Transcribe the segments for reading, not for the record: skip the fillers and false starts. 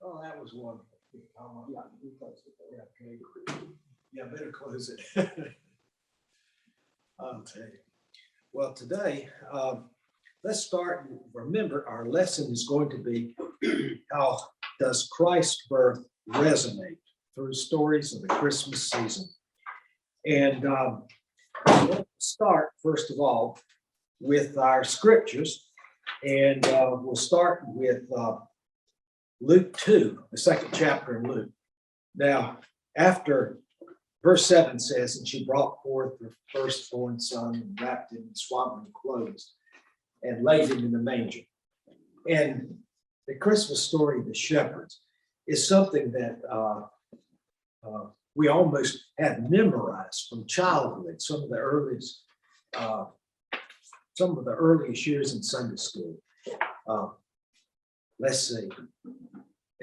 Oh, that was wonderful. Yeah, we closed it. Yeah, okay. Yeah, better close it. I'll tell you. Well, today, let's start. Remember, our lesson is going to be how does Christ's birth resonate through stories of the Christmas season. And we'll start, first of all, with our scriptures. And we'll start with Luke 2, the second chapter in Luke. Now, after verse 7 says, and she brought forth her firstborn son and wrapped him in swaddling clothes and laid him in the manger. And the Christmas story of the shepherds is something that we almost had memorized from childhood, some of the earliest years in Sunday school. Let's see.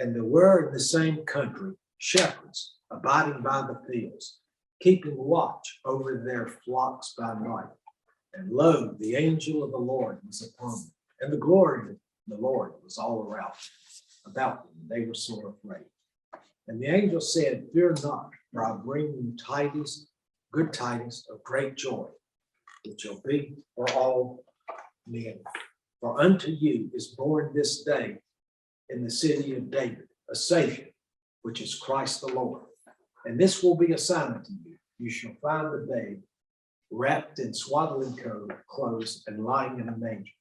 And there were in the same country shepherds abiding by the fields, keeping watch over their flocks by night. And lo, the angel of the Lord was upon them, and the glory of the Lord was all around about them. They were sore afraid. And the angel said, "Fear not, for I bring you tidings, good tidings of great joy, which shall be for all men. For unto you is born this day in the city of David a Savior, which is Christ the Lord. And this will be a sign unto you. You shall find the babe wrapped in swaddling clothes and lying in a manger."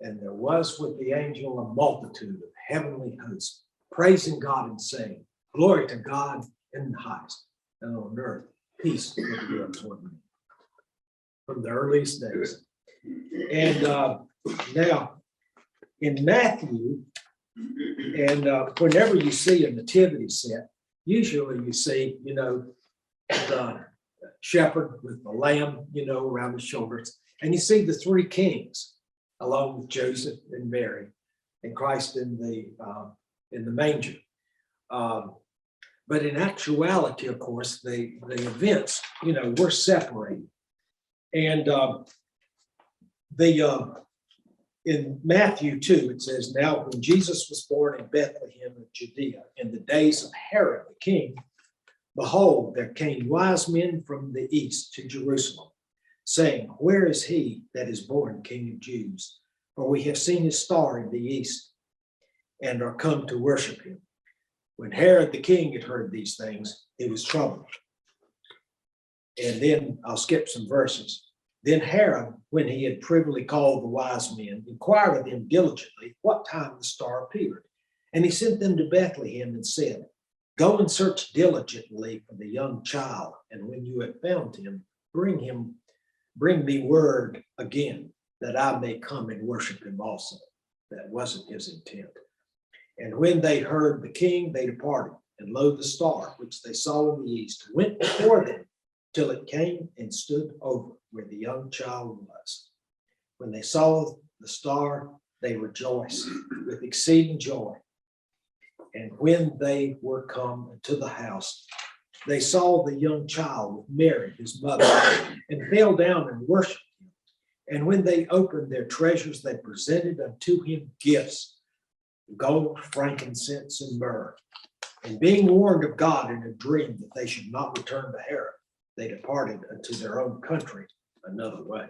And there was with the angel a multitude of heavenly hosts, praising God and saying, "Glory to God in the highest, and on earth peace goodwill toward men." From the earliest days. And now in Matthew, and whenever you see a nativity set, usually you see, the shepherd with the lamb, around his shoulders, and you see the three kings, along with Joseph and Mary, and Christ in the manger. But in actuality, of course, the events, were separated. And in Matthew 2, it says, "Now when Jesus was born in Bethlehem of Judea, in the days of Herod the king, behold, there came wise men from the east to Jerusalem, saying, Where is he that is born King of Jews? For we have seen his star in the east, and are come to worship him. When Herod the king had heard these things, he was troubled." And then I'll skip some verses. "Then Herod, when he had privily called the wise men, inquired of them diligently what time the star appeared. And he sent them to Bethlehem and said, Go and search diligently for the young child, and when you have found him, bring me word again, that I may come and worship him also." That wasn't his intent. "And when they heard the king, they departed, and lo, the star, which they saw in the east, went before them, till it came and stood over where the young child was. When they saw the star, they rejoiced with exceeding joy. And when they were come to the house, they saw the young child with Mary, his mother, and fell down and worshipped him. And when they opened their treasures, they presented unto him gifts, gold, frankincense, and myrrh. And being warned of God in a dream that they should not return to Herod, they departed unto their own country another way."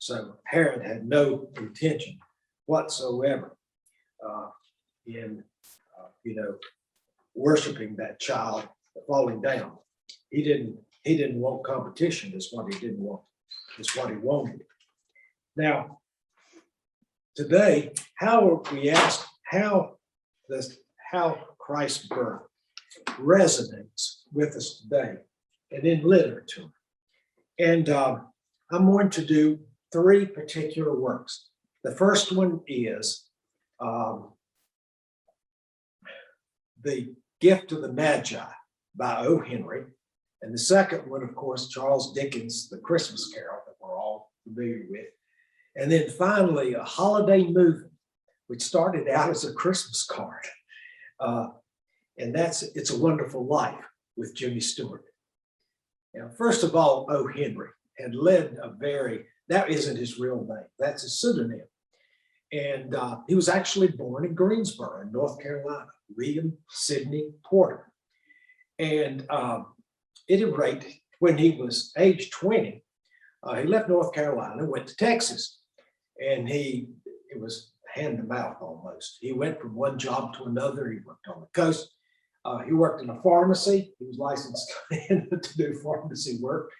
So Herod had no intention whatsoever in worshiping that child, falling down. He didn't want competition. Is what he didn't want. Is what he wanted. Now, today, how Christ's birth resonates with us today and in literature. And I'm going to do three particular works. The first one is The Gift of the Magi by O. Henry. And the second one, of course, Charles Dickens' The Christmas Carol, that we're all familiar with. And then finally, a holiday movie, which started out as a Christmas card. And It's a Wonderful Life with Jimmy Stewart. Now, first of all, O. Henry had led that isn't his real name, that's a pseudonym. And he was actually born in Greensboro, in North Carolina, William Sidney Porter. And at any rate, when he was age 20, he left North Carolina and went to Texas. And it was hand to mouth almost. He went from one job to another. He worked on the coast. He worked in a pharmacy. He was licensed to do pharmacy work.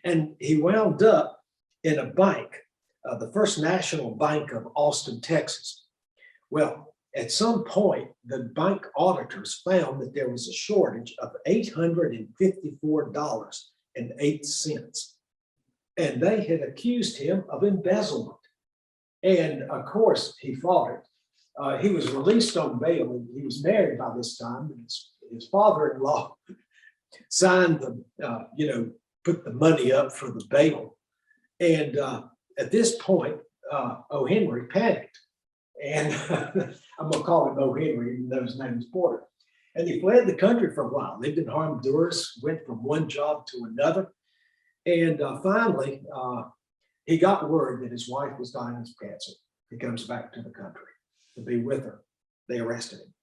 And he wound up in a bank, the First National Bank of Austin, Texas. Well, at some point, the bank auditors found that there was a shortage of $854.08. And they had accused him of embezzlement. And of course, he fought it. He was released on bail. He was married by this time. And his father-in-law signed put the money up for the bail. And at this point, O. Henry panicked. And I'm going to call him O. Henry, even though his name is Porter. And he fled the country for a while, lived in Honduras, went from one job to another. And finally, he got word that his wife was dying of cancer. He comes back to the country to be with her. They arrested him.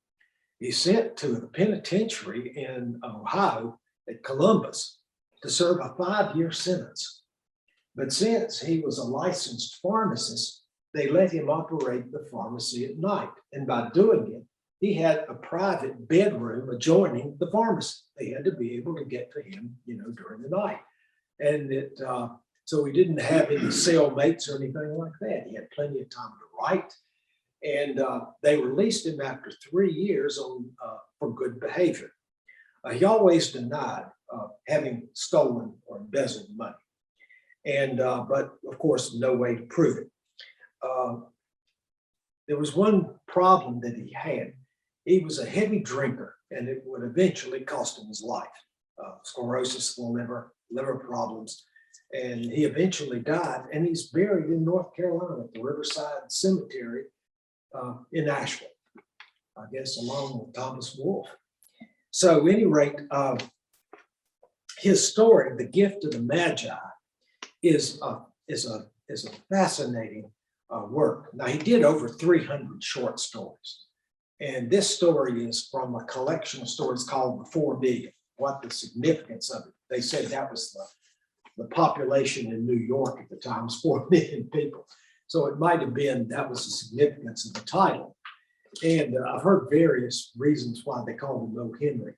He's sent to the penitentiary in Ohio at Columbus to serve a 5-year sentence. But since he was a licensed pharmacist, they let him operate the pharmacy at night. And by doing it, he had a private bedroom adjoining the pharmacy. They had to be able to get to him, during the night. And so he didn't have any cellmates or anything like that. He had plenty of time to write. And they released him after 3 years for good behavior. He always denied having stolen or embezzled money. And but of course, no way to prove it. There was one problem that he had. He was a heavy drinker, and it would eventually cost him his life. Sclerosis of the liver problems. And he eventually died, and he's buried in North Carolina at the Riverside Cemetery in Asheville, I guess, along with Thomas Wolfe. So at any rate, his story, The Gift of the Magi, is a fascinating work. Now, he did over 300 short stories. And this story is from a collection of stories called The 4 Million. What the significance of it? They said that was the population in New York at the time was 4 million people. So it might have been that was the significance of the title. And I've heard various reasons why they called him O. Henry,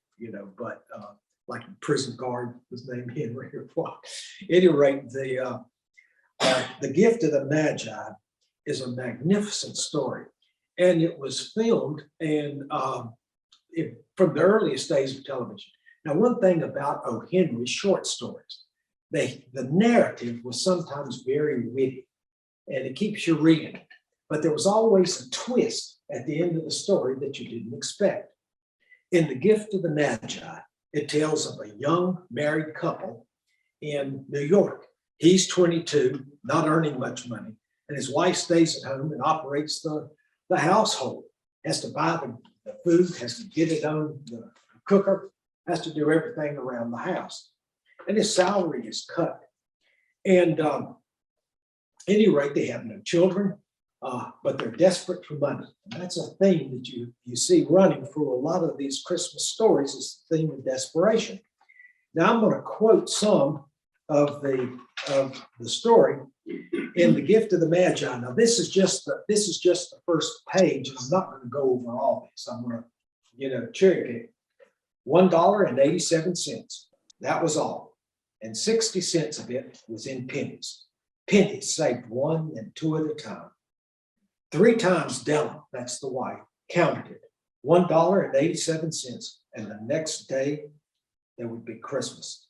but like the prison guard was named Henry or what. At any rate, The Gift of the Magi is a magnificent story. And it was filmed from the earliest days of television. Now, one thing about O. Henry's short stories, the narrative was sometimes very witty, and it keeps you reading. But there was always a twist at the end of the story that you didn't expect. In The Gift of the Magi, it tells of a young married couple in New York. He's 22, not earning much money, and his wife stays at home and operates the household, has to buy the food, has to get it on the cooker, has to do everything around the house. And his salary is cut. And at any rate, they have no children, but they're desperate for money. And that's a theme that you see running through a lot of these Christmas stories, is the theme of desperation. Now, I'm going to quote some of the story in The Gift of the Magi. Now, this is just the first page, and I'm not going to go over all this. I'm going to cherry pick. $1.87. That was all. And 60 cents of it was in pennies. Pennies saved 1 and 2 at a time. 3 times Della, that's the wife, counted it. $1.87. And the next day, there would be Christmas.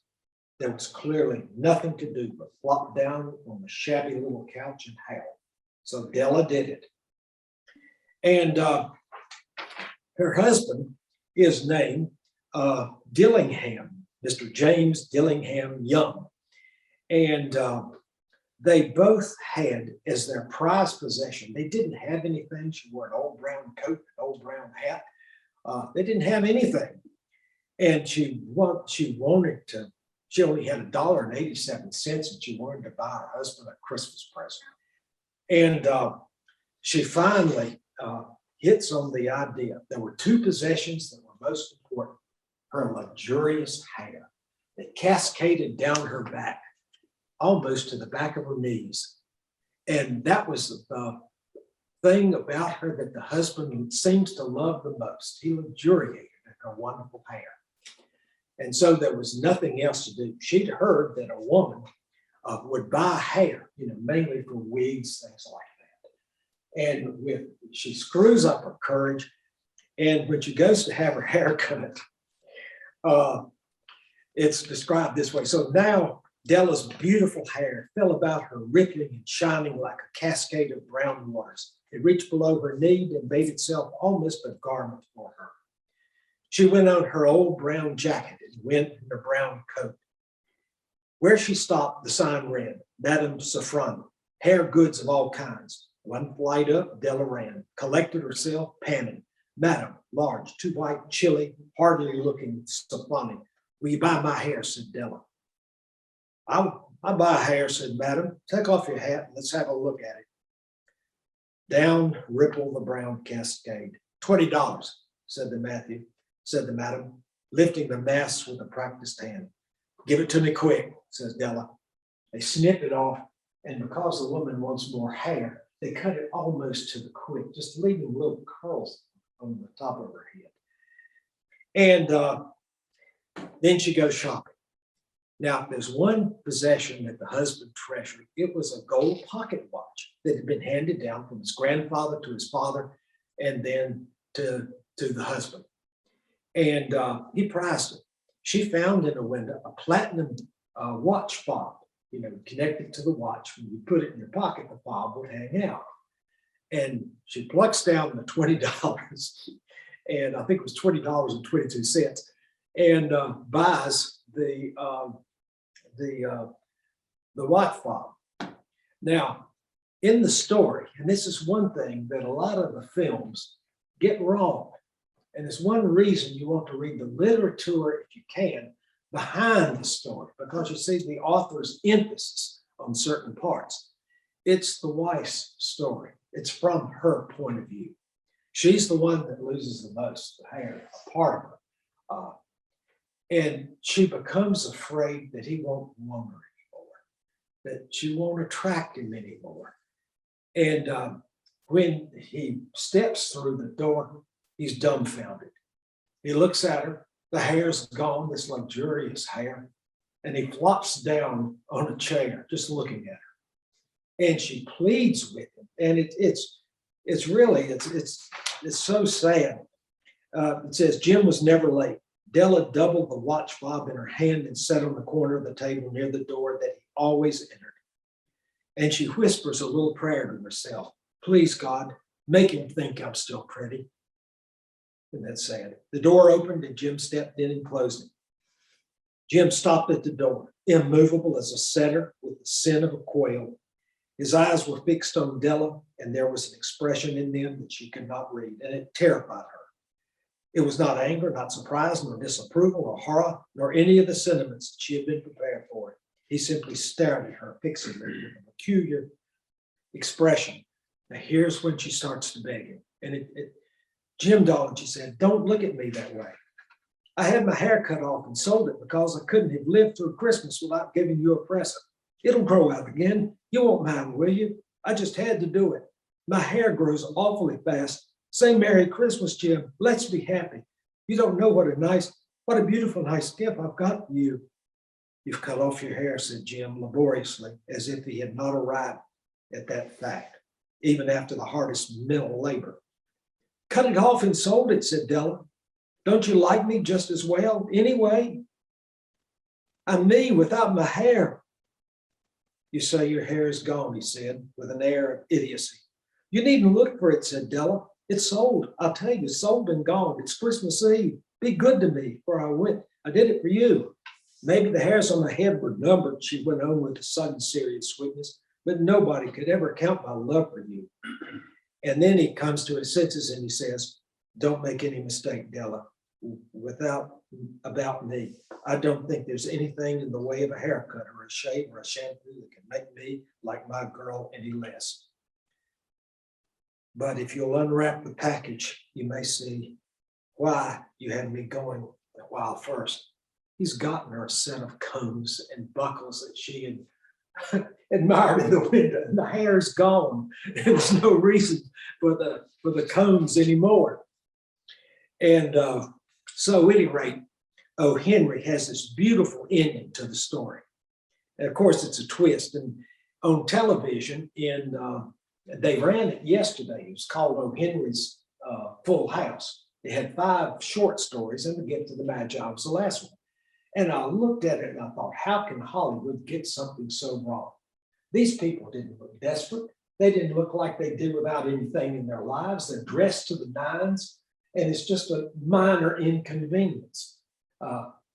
There was clearly nothing to do but flop down on the shabby little couch and howl. So Della did it. And her husband is named Dillingham, Mr. James Dillingham Young. And they both had as their prized possession, they didn't have anything. She wore an old brown coat, an old brown hat. They didn't have anything. And she only had $1.87, and she wanted to buy her husband a Christmas present. And she finally hits on the idea. There were two possessions that were most important: her luxurious hair that cascaded down her back, almost to the back of her knees. And that was the thing about her that the husband seems to love the most. He luxuriated in her wonderful hair. And so there was nothing else to do. She'd heard that a woman would buy hair, mainly for wigs, things like that. And she screws up her courage. And when she goes to have her hair cut, it's described this way. So now Della's beautiful hair fell about her, rippling and shining like a cascade of brown waters. It reached below her knee and made itself almost a garment for her. She went on her old brown jacket and went in her brown coat. Where she stopped, the sign read, Madame Safran, hair goods of all kinds. One flight up, Della ran, collected herself, panting. Madam, large, too white, chilly, hardly looking Safrani. Will you buy my hair, said Della. I'll buy hair, said Madam. Take off your hat, let's have a look at it. Down rippled the brown cascade. $20, said the madam, lifting the mass with a practiced hand. Give it to me quick, says Della. They snip it off, and because the woman wants more hair, they cut it almost to the quick, just leaving little curls on the top of her head. And then she goes shopping. Now, there's one possession that the husband treasured. It was a gold pocket watch that had been handed down from his grandfather to his father, and then to the husband. And he prized it. She found in a window a platinum watch fob, connected to the watch. When you put it in your pocket, the fob would hang out. And she plucks down the $20, and I think it was $20.22, and buys the watch fob. Now, in the story, and this is one thing that a lot of the films get wrong, and it's one reason you want to read the literature, if you can, behind the story, because you see the author's emphasis on certain parts. It's the wife's story. It's from her point of view. She's the one that loses the most, the hair, a part of her. And she becomes afraid that he won't want her anymore, that she won't attract him anymore. And when he steps through the door, he's dumbfounded. He looks at her, the hair's gone, this luxurious hair, and he flops down on a chair, just looking at her. And she pleads with him, and it's really so sad. It says, Jim was never late. Della doubled the watch fob in her hand and sat on the corner of the table near the door that he always entered. And she whispers a little prayer to herself. Please, God, make him think I'm still pretty. And that's sad. The door opened and Jim stepped in and closed it. Jim stopped at the door, immovable as a setter with the scent of a quail. His eyes were fixed on Della, and there was an expression in them that she could not read, and it terrified her. It was not anger, not surprise, nor disapproval, or horror, nor any of the sentiments that she had been prepared for. He simply stared at her fixedly with a peculiar expression. Now here's when she starts to beg him. And Jim darling, she said, don't look at me that way. I had my hair cut off and sold it because I couldn't have lived through Christmas without giving you a present. It'll grow out again. You won't mind, will you? I just had to do it. My hair grows awfully fast. Say Merry Christmas, Jim. Let's be happy. You don't know what a beautiful, nice gift I've got for you. You've cut off your hair, said Jim laboriously, as if he had not arrived at that fact, even after the hardest mental labor. Cut it off and sold it, said Della. Don't you like me just as well anyway? I'm me without my hair. You say your hair is gone, he said, with an air of idiocy. You needn't look for it, said Della. It's sold. I'll tell you, sold and gone. It's Christmas Eve. Be good to me, for I did it for you. Maybe the hairs on my head were numbered, she went on with a sudden serious sweetness, but nobody could ever count my love for you. And then he comes to his senses and he says, don't make any mistake, Della, about me. I don't think there's anything in the way of a haircut or a shave or a shampoo that can make me like my girl any less. But if you'll unwrap the package, you may see why you had me going a while first. He's gotten her a set of combs and buckles that she had admired in the window, and the hair's gone. There's no reason for the combs anymore. And so at any rate, O. Henry has this beautiful ending to the story. And of course, it's a twist. And on television, they ran it yesterday. It was called O. Henry's Full House. They had 5 short stories, and to get to the Magi was the last one. And I looked at it and I thought, how can Hollywood get something so wrong? These people didn't look desperate. They didn't look like they did without anything in their lives. They're dressed to the nines, and it's just a minor inconvenience.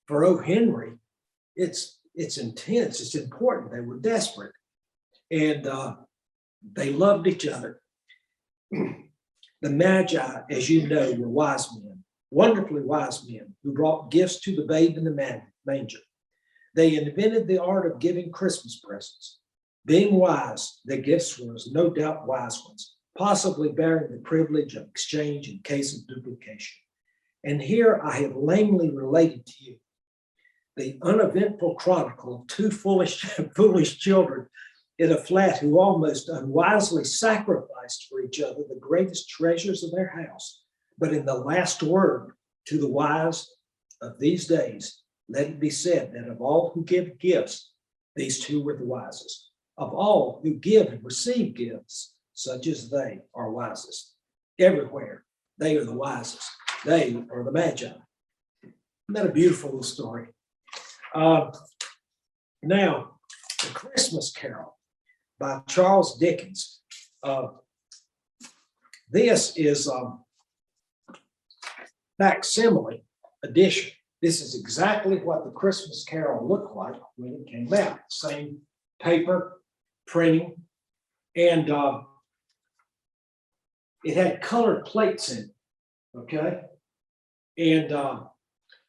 For O. Henry, it's intense, it's important. They were desperate, and they loved each other. The Magi, as you know, were wise men, wonderfully wise men who brought gifts to the babe in the manger. They invented the art of giving Christmas presents. Being wise, their gifts were no doubt wise ones, possibly bearing the privilege of exchange in case of duplication. And here I have lamely related to you the uneventful chronicle of 2 foolish children in a flat who almost unwisely sacrificed for each other the greatest treasures of their house. But in the last word to the wise of these days, let it be said that of all who give gifts, these 2 were the wisest. Of all who give and receive gifts, such as they are wisest. Everywhere, they are the wisest. They are the Magi. Isn't that a beautiful little story? Now, The Christmas Carol by Charles Dickens. This is a facsimile edition. This is exactly what The Christmas Carol looked like when it came out. Same paper, printing, and it had colored plates in it, okay? And at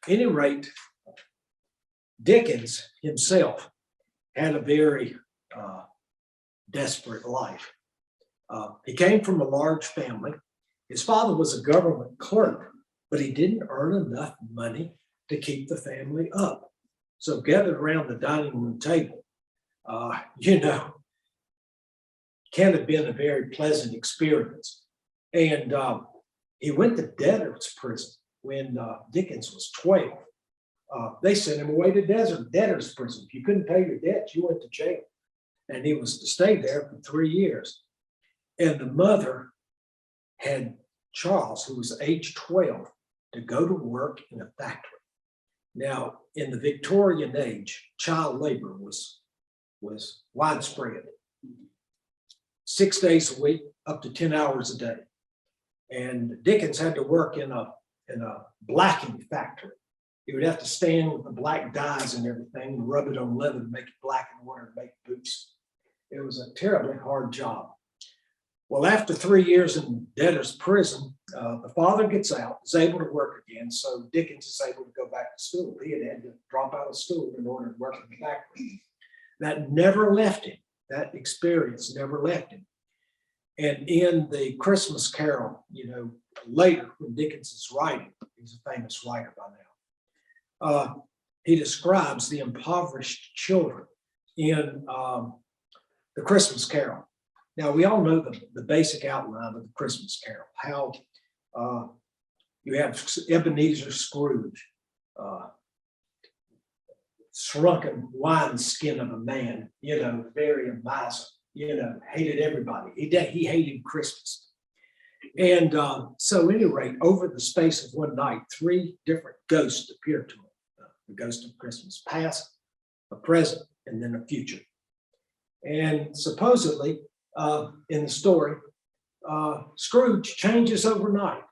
any rate, Dickens himself had a very desperate life. He came from a large family. His father was a government clerk, but he didn't earn enough money to keep the family up. So gathered around the dining room table, can't have been a very pleasant experience. And he went to debtor's prison when Dickens was 12. They sent him away to debtor's prison. If you couldn't pay your debts, you went to jail. And he was to stay there for 3 years. And the mother had Charles, who was age 12, to go to work in a factory. Now, in the Victorian age, child labor was widespread. 6 days a week, up to 10 hours a day. And Dickens had to work in a blacking factory. He would have to stand with the black dyes and everything and rub it on leather to make it black in order to make boots. It was a terribly hard job. Well, after 3 years in debtor's prison, the father gets out, is able to work again, so Dickens is able to go back to school. He had to drop out of school in order to work in the factory. That never left him. That experience never left him. And in the Christmas Carol, later when Dickens is writing, he's a famous writer by now, he describes the impoverished children in the Christmas Carol. Now, we all know the basic outline of the Christmas Carol, how you have Ebenezer Scrooge, shrunken wineskin of a man, very miser, hated everybody. He hated Christmas. And so at any rate, over the space of one night, 3 different ghosts appeared to him. The ghost of Christmas past, a present, and then a future. And supposedly, in the story, Scrooge changes overnight.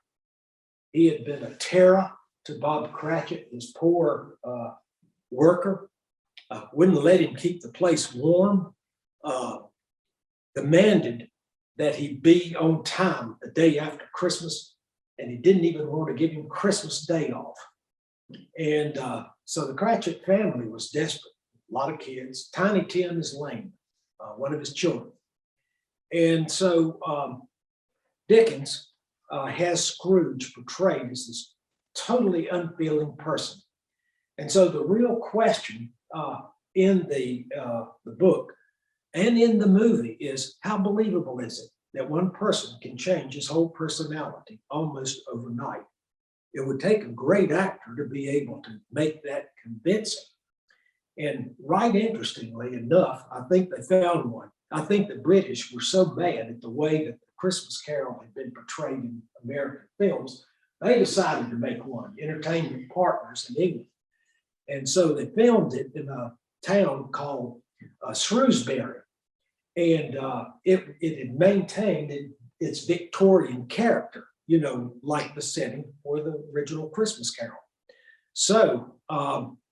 He had been a terror to Bob Cratchit, his poor worker, wouldn't let him keep the place warm, demanded that he be on time the day after Christmas, and he didn't even want to give him Christmas Day off. And so the Cratchit family was desperate. A lot of kids. Tiny Tim is lame, one of his children. And so Dickens has Scrooge portrayed as this totally unfeeling person. And so the real question in the book and in the movie is, how believable is it that one person can change his whole personality almost overnight? It would take a great actor to be able to make that convincing. And right interestingly enough, I think they found one. I think the British were so bad at the way that the Christmas Carol had been portrayed in American films, they decided to make one, Entertainment Partners in England. And so they filmed it in a town called Shrewsbury. And it had maintained its Victorian character, you know, like the setting for the original Christmas Carol. So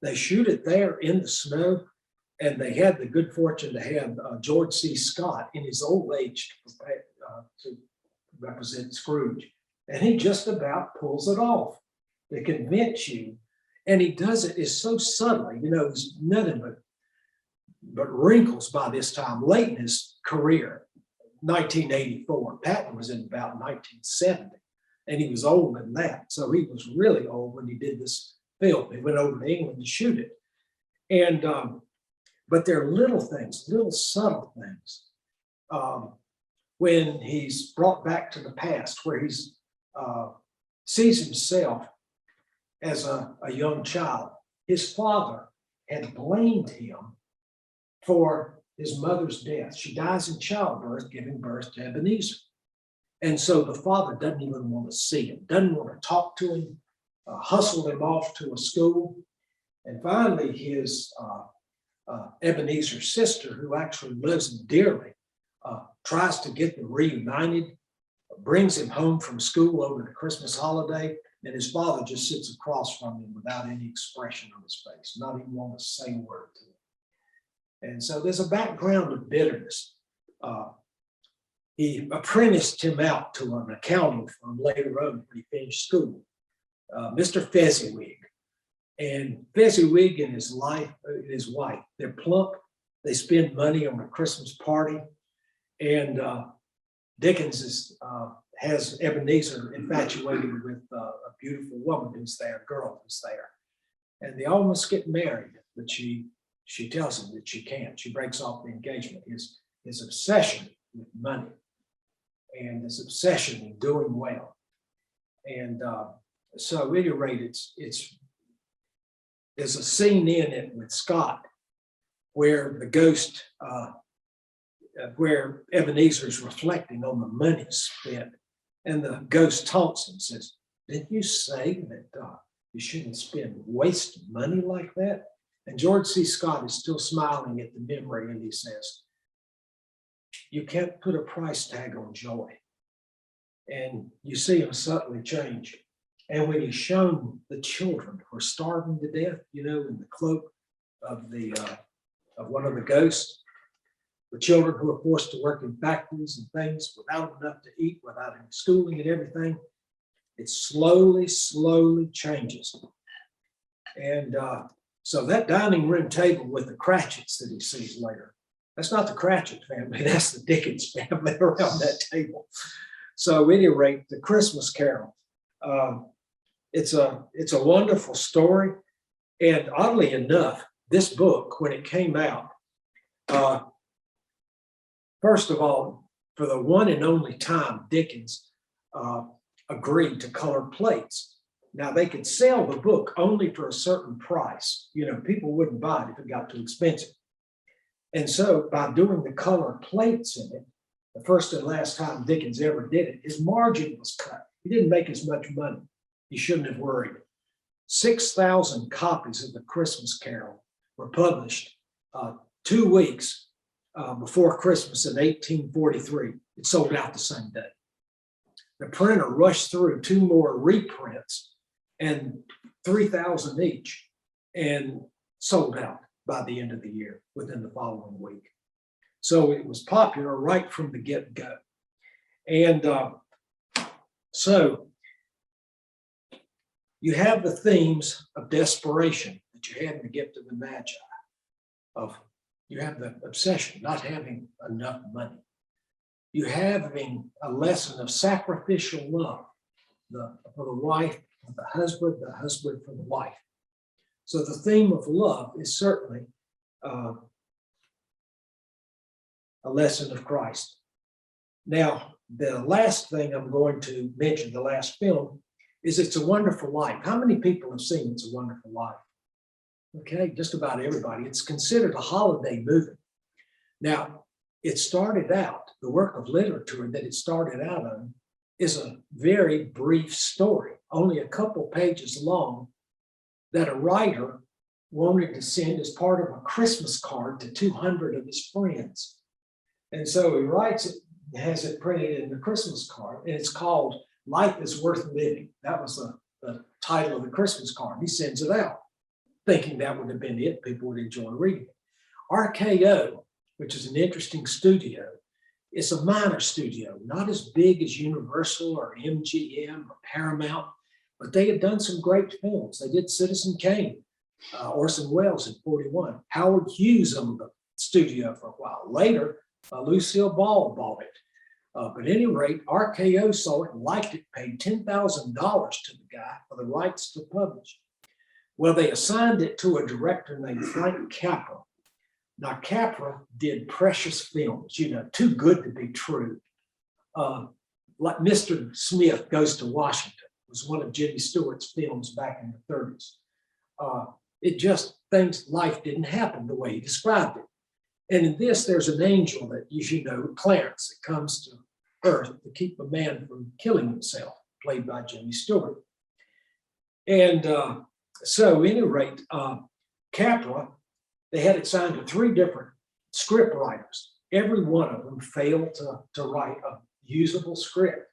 they shoot it there in the snow, and they had the good fortune to have George C. Scott in his old age to represent Scrooge. And he just about pulls it off to convince you. And he does it is so subtly, you know, it's nothing but wrinkles by this time, late in his career, 1984. Patton was in about 1970, and he was older than that. So he was really old when he did this film. He went over to England to shoot it. And, but there are little things, little subtle things. When he's brought back to the past, where he's sees himself as a young child, his father had blamed him for his mother's death. She dies in childbirth, giving birth to Ebenezer. And so the father doesn't even want to see him, doesn't want to talk to him, hustled him off to a school. And finally, his Ebenezer's sister, who actually loves him dearly, tries to get them reunited, brings him home from school over the Christmas holiday, and his father just sits across from him without any expression on his face, not even want to say a word to him. And so there's a background of bitterness. He apprenticed him out to an accounting firm later on when he finished school, Mr. Fezziwig. And Fezziwig and his wife, they're plump. They spend money on a Christmas party. And Dickens has Ebenezer infatuated with a beautiful woman who's there, a girl who's there. And they almost get married, but she tells him that she can't. She breaks off the engagement. His obsession with money and his obsession in doing well. And so at any rate, there's a scene in it with Scott where the ghost, where Ebenezer is reflecting on the money spent, and the ghost taunts him, says, "Didn't you say that you shouldn't spend waste money like that?" And George C. Scott is still smiling at the memory, and he says, "You can't put a price tag on joy." And you see him subtly change. And when he's shown the children who are starving to death, you know, in the cloak of one of the ghosts, the children who are forced to work in factories and things without enough to eat, without any schooling and everything, it slowly changes. And so that dining room table with the Cratchits that he sees later, that's not the Cratchit family, that's the Dickens family around that table. So at any rate, the Christmas Carol, it's a wonderful story. And oddly enough, this book, when it came out, first of all, for the one and only time, Dickens agreed to color plates. Now, they could sell the book only for a certain price. You know, people wouldn't buy it if it got too expensive. And so by doing the color plates in it, the first and last time Dickens ever did it, his margin was cut. He didn't make as much money. He shouldn't have worried. 6,000 copies of the Christmas Carol were published 2 weeks before Christmas in 1843. It sold out the same day. The printer rushed through 2 more reprints, and 3,000 each, and sold out by the end of the year, within the following week. So it was popular right from the get-go. And so you have the themes of desperation that you had in the Gift of the Magi, of you have the obsession, not having enough money. you having a lesson of sacrificial love, for the wife, for the husband for the wife. So the theme of love is certainly a lesson of Christ. Now, the last thing I'm going to mention, the last film, is It's a Wonderful Life. How many people have seen It's a Wonderful Life? Okay, just about everybody. It's considered a holiday movie. Now, it started out, the work of literature that it started out on is a very brief story, only a couple pages long, that a writer wanted to send as part of a Christmas card to 200 of his friends. And so he writes it, has it printed in the Christmas card, and it's called Life is Worth Living. That was the title of the Christmas card. He sends it out, thinking that would have been it. People would enjoy reading it. RKO, which is an interesting studio, it's a minor studio, not as big as Universal or MGM or Paramount, but they had done some great films. They did Citizen Kane, Orson Welles in 41. Howard Hughes owned the studio for a while. Later, Lucille Ball bought it. But at any rate, RKO saw it and liked it, paid $10,000 to the guy for the rights to publish. Well, they assigned it to a director named Frank Capra. Now, Capra did precious films, too good to be true. Like Mr. Smith Goes to Washington was one of Jimmy Stewart's films back in the 30s. Life didn't happen the way he described it. And in this, there's an angel that Clarence, that comes to earth to keep a man from killing himself, played by Jimmy Stewart. And so, at any rate, Capra, they had it signed to 3 different script writers. Every one of them failed to write a usable script.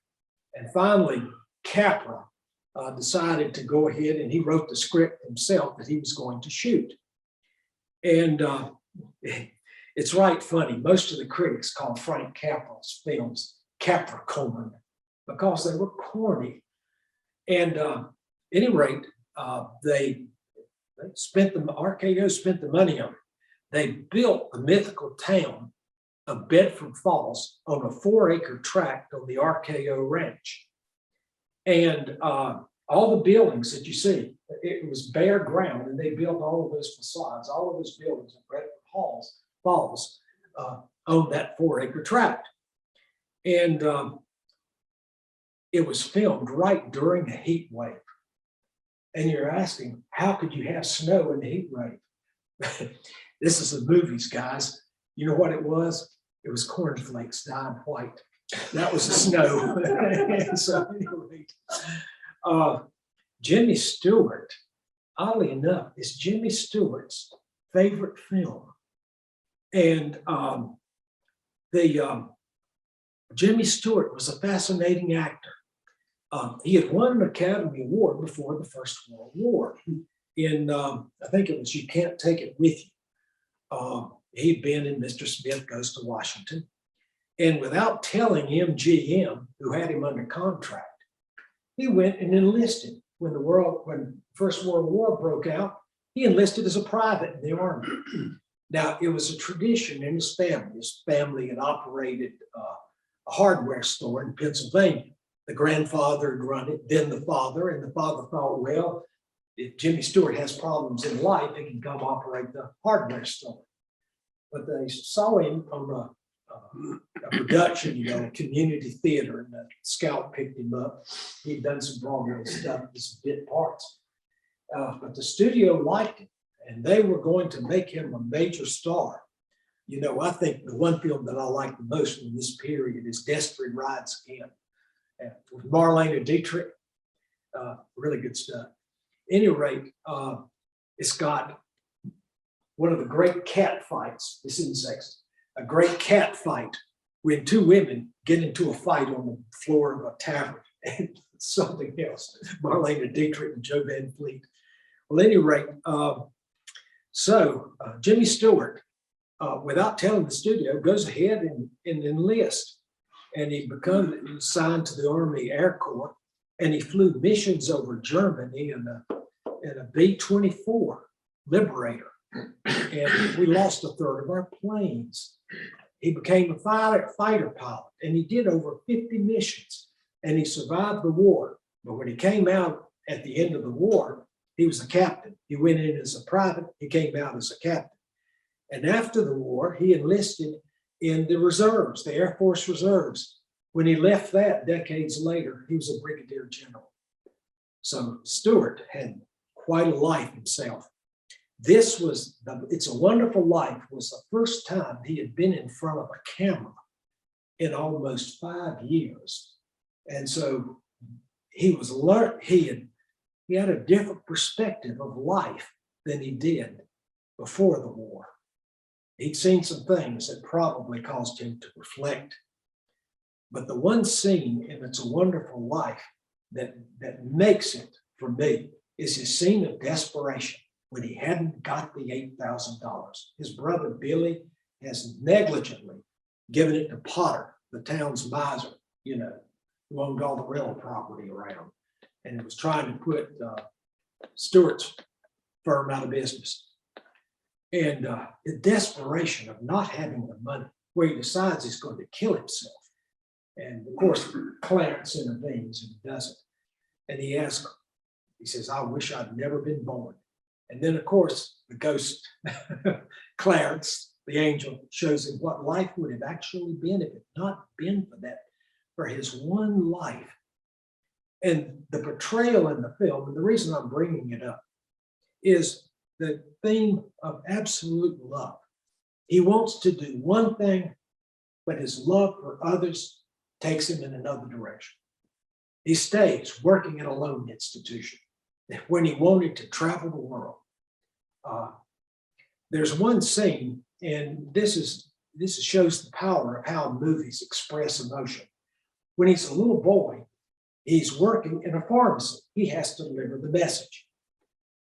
And finally, Capra decided to go ahead, and he wrote the script himself that he was going to shoot. And it's right funny. Most of the critics call Frank Capra's films Capricorn because they were corny. And at any rate, RKO spent the money on it. They built the mythical town of Bedford Falls on a 4-acre tract on the RKO ranch. And all the buildings that you see, it was bare ground, and they built all of those facades, all of those buildings in Bedford Falls on that 4-acre tract. And it was filmed right during a heat wave. And you're asking, how could you have snow in the heat wave? This is the movies, guys. You know what it was? It was cornflakes dyed white. That was the snow. So anyway, Jimmy Stewart, oddly enough, is Jimmy Stewart's favorite film. And Jimmy Stewart was a fascinating actor. He had won an Academy Award before the First World War. I think it was You Can't Take It With You. He'd been in Mr. Smith Goes to Washington. And without telling MGM, who had him under contract, he went and enlisted. When First World War broke out, he enlisted as a private in the Army. Now, it was a tradition in his family. His family had operated a hardware store in Pennsylvania. The grandfather had run it, then the father, and the father thought, well, if Jimmy Stewart has problems in life, he can come operate the hardware store. But they saw him on a production, a community theater, and the Scout picked him up. He'd done some Broadway stuff, some bit parts. But the studio liked him, and they were going to make him a major star. I think the one film that I like the most from this period is Desperate Rides Again, with Marlene Dietrich. Really good stuff. At any rate, it's got one of the great cat fights. This isn't sexy. A great cat fight when 2 women get into a fight on the floor of a tavern, and something else. Marlene Dietrich and Joe Van Fleet. Well, at any rate, Jimmy Stewart, without telling the studio, goes ahead and enlists. And he becomes signed to the Army Air Corps, and he flew missions over Germany in a B-24 Liberator. And we lost 1/3 of our planes. he became a fighter pilot, and he did over 50 missions, and he survived the war. But when he came out at the end of the war, he was a captain. He went in as a private, he came out as a captain. And after the war, he enlisted in the reserves, the Air Force Reserves. When he left that decades later, he was a brigadier general. So Stewart had quite a life himself. This was, It's a Wonderful Life was the first time he had been in front of a camera in almost 5 years. And so he had a different perspective of life than he did before the war. He'd seen some things that probably caused him to reflect. But the one scene in It's a Wonderful Life that makes it for me is his scene of desperation when he hadn't got the $8,000. His brother Billy has negligently given it to Potter, the town's miser, who owned all the rental property around, and was trying to put Stewart's firm out of business. And the desperation of not having the money, where he decides he's going to kill himself. And of course, Clarence intervenes and does it. And he asks, he says, I wish I'd never been born. And then, of course, the ghost, Clarence, the angel, shows him what life would have actually been if it not been for that, for his one life. And the portrayal in the film, and the reason I'm bringing it up, is the theme of absolute love. He wants to do one thing, but his love for others takes him in another direction. He stays working at a loan institution when he wanted to travel the world. There's one scene, and this shows the power of how movies express emotion. When he's a little boy, he's working in a pharmacy. He has to deliver the message.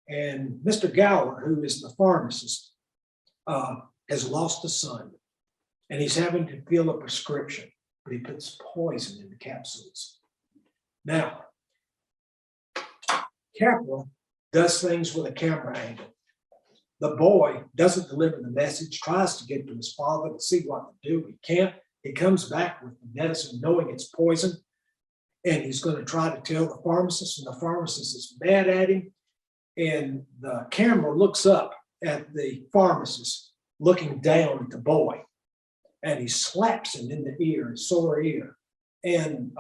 And Mr. Gower, who is the pharmacist, has lost a son, and he's having to fill a prescription, but he puts poison in the capsules. Now, Capra does things with a camera angle. The boy doesn't deliver the message, tries to get to his father to see what to do. He can't. He comes back with the medicine knowing it's poison, and he's going to try to tell the pharmacist, and the pharmacist is mad at him. And the camera looks up at the pharmacist, looking down at the boy, and he slaps him in the ear, his sore ear. And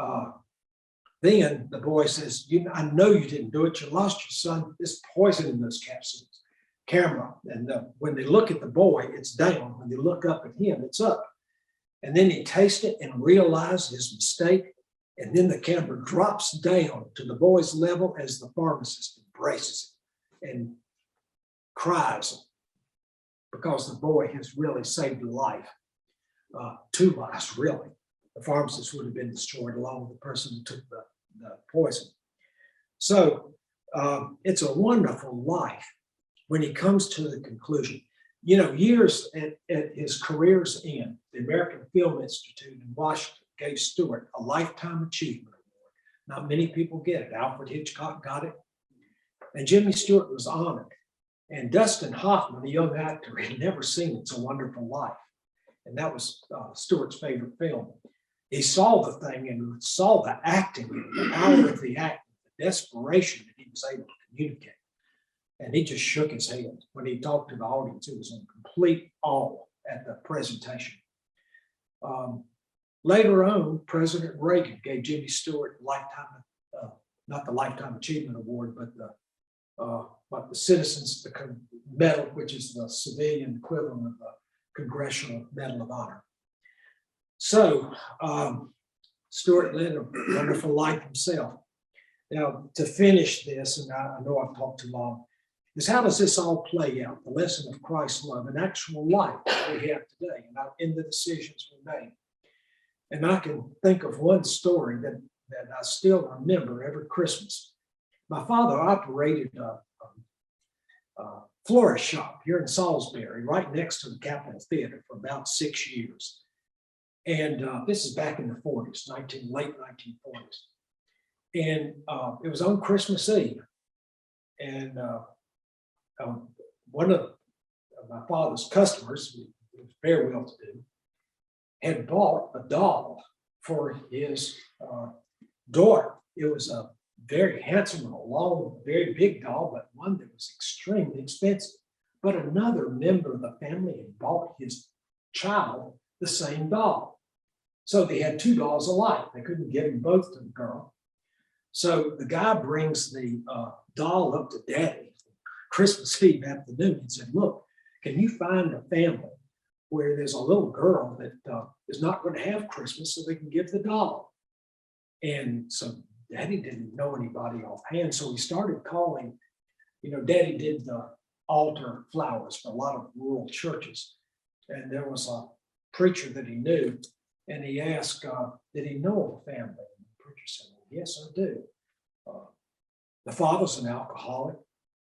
then the boy says, I know you didn't do it. You lost your son. There's poison in those capsules. Camera. And when they look at the boy, it's down. When they look up at him, it's up. And then he tastes it and realizes his mistake. And then the camera drops down to the boy's level as the pharmacist embraces him and cries because the boy has really saved a life. 2 lives, really. The pharmacist would have been destroyed along with the person who took the poison. So It's a Wonderful Life. When he comes to the conclusion, years at his career's end, the American Film Institute in Washington gave Stewart a Lifetime Achievement Award. Not many people get it. Alfred Hitchcock got it, and Jimmy Stewart was honored. And Dustin Hoffman, a young actor, had never seen It's a Wonderful Life, and that was Stewart's favorite film. He saw the thing and saw the acting, the power of the acting, the desperation that he was able to communicate. And he just shook his head when he talked to the audience. It was in complete awe at the presentation. Later on, President Reagan gave Jimmy Stewart not the Lifetime Achievement Award, but the Citizens Medal, which is the civilian equivalent of the Congressional Medal of Honor. So Stewart led a wonderful life himself. Now, to finish this, and I know I've talked too long, is how does this all play out? The lesson of Christ's love in actual life that we have today, and in the decisions we made. And I can think of one story that I still remember every Christmas. My father operated a florist shop here in Salisbury, right next to the Capitol Theater, for about 6 years. And this is back in the 40s, late 1940s. And it was on Christmas Eve. And one of my father's customers, who was very well-to-do, had bought a doll for his daughter. It was a very handsome, long, very big doll, but one that was extremely expensive. But another member of the family had bought his child the same doll. So they had two dolls alike. They couldn't give them both to the girl. So the guy brings the doll up to Daddy Christmas Eve afternoon and said, look, can you find a family where there's a little girl that is not going to have Christmas so they can give the doll? And so Daddy didn't know anybody offhand. So he started calling, Daddy did the altar flowers for a lot of rural churches. And there was a preacher that he knew, and he asked, did he know a family? And the preacher said, well, yes, I do. The father's an alcoholic.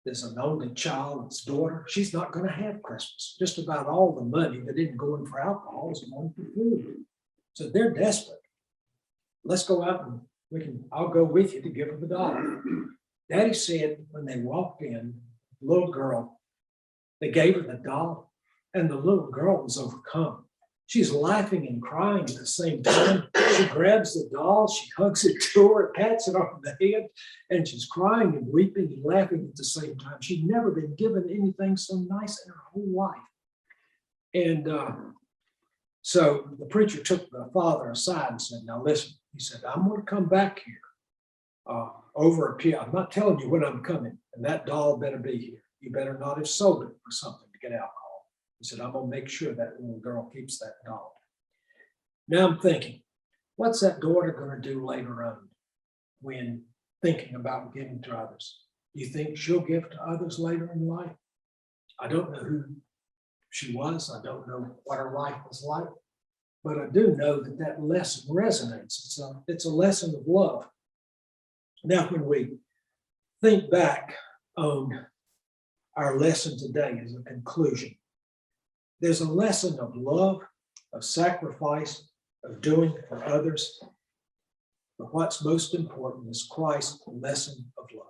There's an only child, his daughter. She's not going to have Christmas. Just about all the money that didn't go in for alcohol is going for food. So they're desperate. Let's go out and I'll go with you to give her the dollar. Daddy said when they walked in, the little girl, they gave her the doll, and the little girl was overcome. She's laughing and crying at the same time. She grabs the doll, she hugs it to her, pats it on the head, and she's crying and weeping and laughing at the same time. She'd never been given anything so nice in her whole life. And so the preacher took the father aside and said, now listen, he said, I'm going to come back here over a period. I'm not telling you when I'm coming, and that doll better be here. You better not have sold it for something to get alcohol. He said, I'm going to make sure that little girl keeps that doll. Now I'm thinking, what's that daughter going to do later on when thinking about giving to others? Do you think she'll give to others later in life? I don't know who she was. I don't know what her life was like. But I do know that that lesson resonates. It's a lesson of love. Now, when we think back on our lesson today as a conclusion, there's a lesson of love, of sacrifice, of doing for others. But what's most important is Christ's lesson of love.